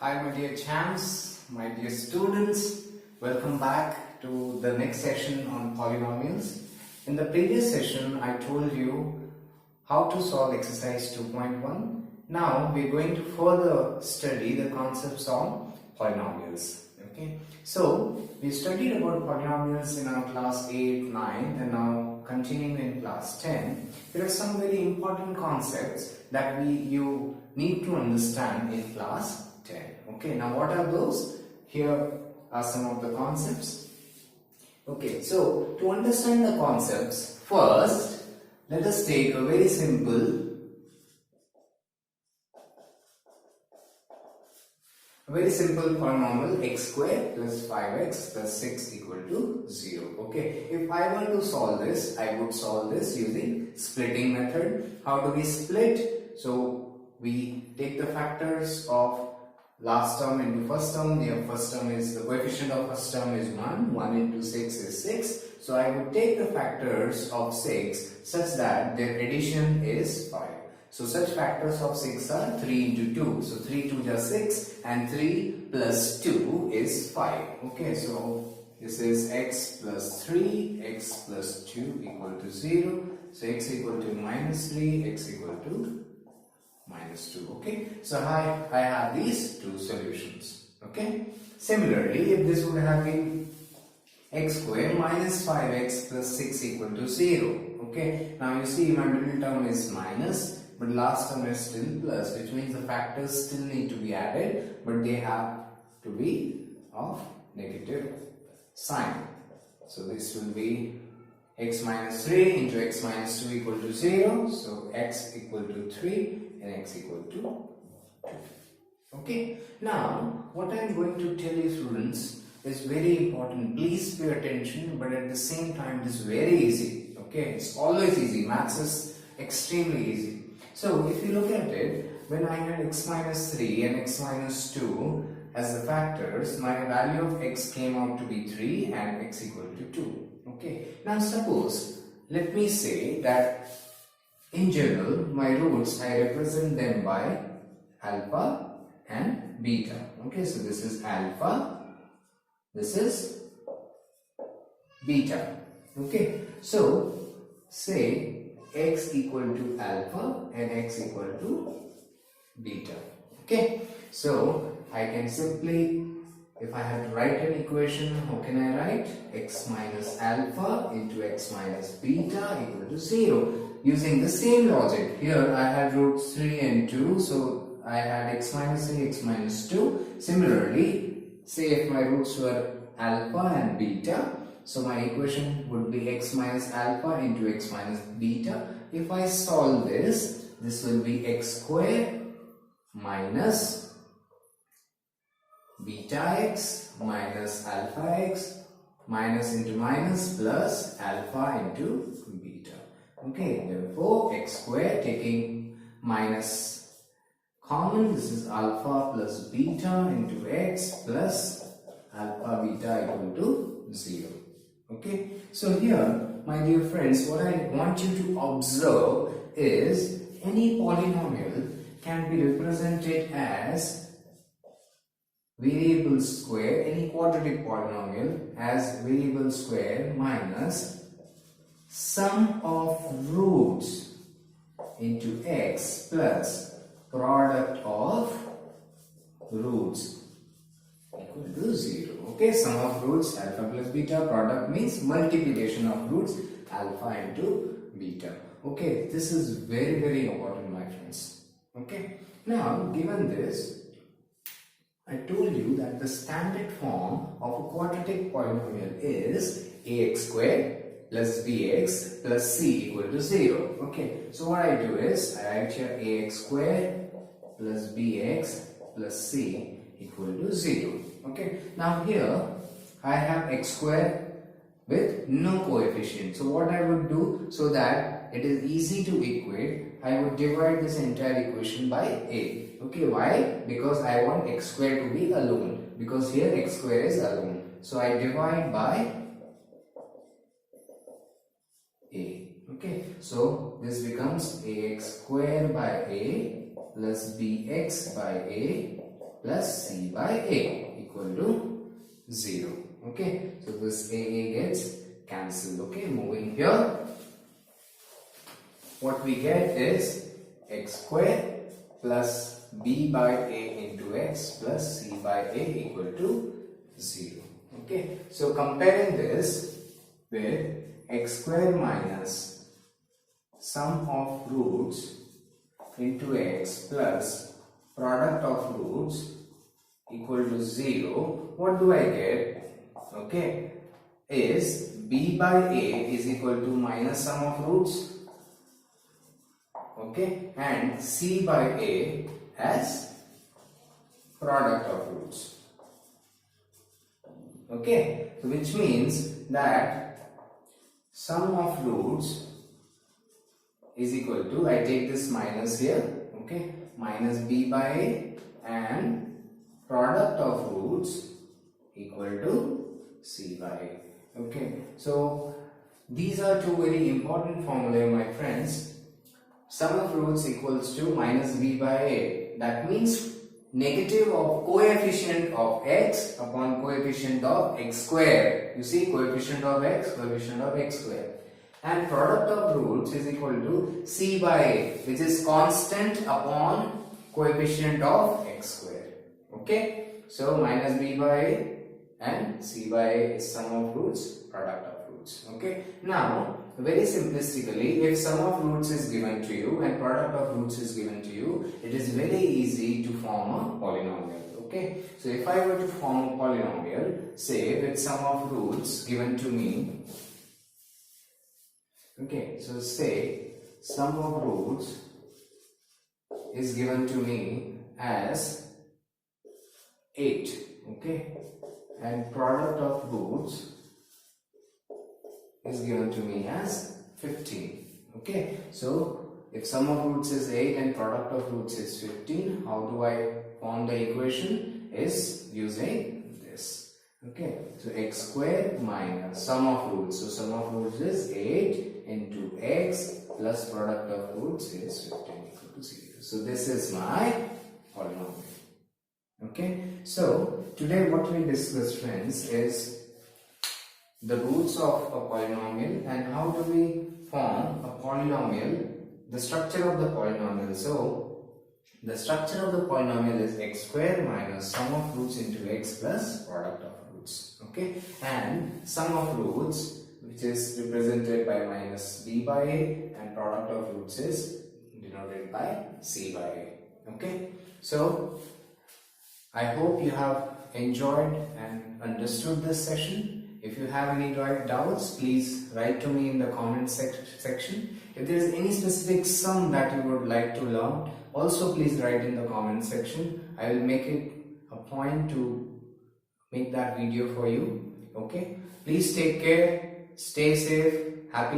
Hi my dear champs, my dear students, welcome back to the next session on polynomials. In the previous session I told you how to solve exercise 2.1. Now we are going to further study the concepts on polynomials. Okay, so we studied about polynomials in our class 8, 9 and now continuing in class 10. There are some very important concepts that you need to understand in class 10. Okay, now what are those? Here are some of the concepts. Okay, so to understand the concepts, first let us take a very simple polynomial x squared plus 5x plus 6 equal to 0. Okay, if I were to solve this, I would solve this using splitting method. How do we split? So we take the factors of last term into first term. The first term is, the coefficient of first term is 1 into 6 is 6. So I would take the factors of 6 such that their addition is 5. So such factors of 6 are 3 into 2. So 3 2 is 6 and 3 plus 2 is 5. Okay, so this is x plus 3, x plus 2 equal to 0. So x equal to minus 3, x equal to minus 2. Okay, so I have these two solutions. Okay, similarly, if this would have been x squared minus 5x plus 6 equal to 0. Okay, now you see my middle term is minus, but last term is still plus, which means the factors still need to be added, but they have to be of negative sign. So this will be x minus 3 into x minus 2 equal to 0. So x equal to 3 and x equal to 2. Okay, now what I am going to tell you, students, is very important. Please pay attention, but at the same time it is very easy. Okay, it's always easy. Maths is extremely easy. So if you look at it, when I had x minus 3 and x minus 2 as the factors, my value of x came out to be 3 and x equal to 2. Okay, now suppose, let me say that in general, my roots, I represent them by alpha and beta. Okay, so this is alpha, this is beta. Okay, so say x equal to alpha and x equal to beta. Okay, so I can simply, if I have to write an equation, how can I write? X minus alpha into x minus beta equal to 0. Using the same logic, here I had roots 3 and 2, so I had x minus 3, x minus 2. Similarly, say if my roots were alpha and beta, so my equation would be x minus alpha into x minus beta. If I solve this, this will be x squared minus beta x minus alpha x minus into minus plus alpha into beta. Okay, therefore x squared, taking minus common, this is alpha plus beta into x plus alpha beta equal to 0. Okay, so here, my dear friends, what I want you to observe is any polynomial can be represented as variable square, any quadratic polynomial as variable square minus sum of roots into x plus product of roots equal to 0. Okay, sum of roots alpha plus beta, product means multiplication of roots alpha into beta. Okay, this is very, very important, my friends. Okay, now given this, I told you that the standard form of a quadratic polynomial is ax squared plus bx plus c equal to 0. Okay, so what I do is I write here ax squared plus bx plus c equal to 0. Okay, now here I have x squared with no coefficient. So what I would do, so that it is easy to equate, I would divide this entire equation by a. Okay, why? Because I want x squared to be alone, because here x squared is alone. So I divide by a. Okay, so this becomes ax squared by a plus bx by a plus c by a equal to 0. Okay, so this a gets cancelled. Okay, moving here, what we get is x square plus b by a into x plus c by a equal to 0. Okay, so comparing this with x square minus sum of roots into x plus product of roots equal to 0, what do I get? Okay, is b by a is equal to minus sum of roots, okay, and c by a as product of roots. Okay, so which means that sum of roots is equal to, I take this minus here, okay, minus b by a, and product of roots equal to c by a. Okay, so these are two very important formulae, my friends. Sum of roots equals to minus b by a. That means negative of coefficient of x upon coefficient of x square. You see, coefficient of x square. And product of roots is equal to c by a, which is constant upon coefficient of x square. Okay, so minus b by a and c by a is sum of roots, product of roots. Okay, now very simplistically, if sum of roots is given to you and product of roots is given to you, it is very easy to form a polynomial. Okay, so if I were to form a polynomial, say with sum of roots given to me, okay, so say sum of roots is given to me as 8, okay, and product of roots is given to me as 15. Okay, so if sum of roots is 8 and product of roots is 15, how do I form the equation? Is using this. Okay, so x square minus sum of roots, so sum of roots is 8 into x plus product of roots is 15 equal to 0. So this is my polynomial. Okay, so today what we discuss, friends, is the roots of a polynomial and how do we form a polynomial, the structure of the polynomial. So the structure of the polynomial is x square minus sum of roots into x plus product of roots. Okay, and sum of roots, which is represented by minus b by a, and product of roots is denoted by c by a. Okay, so I hope you have enjoyed and understood this session. If you have any doubts, please write to me in the comment section. If there is any specific sum that you would like to learn, also please write in the comment section. I will make it a point to make that video for you. Okay, please take care, stay safe, happy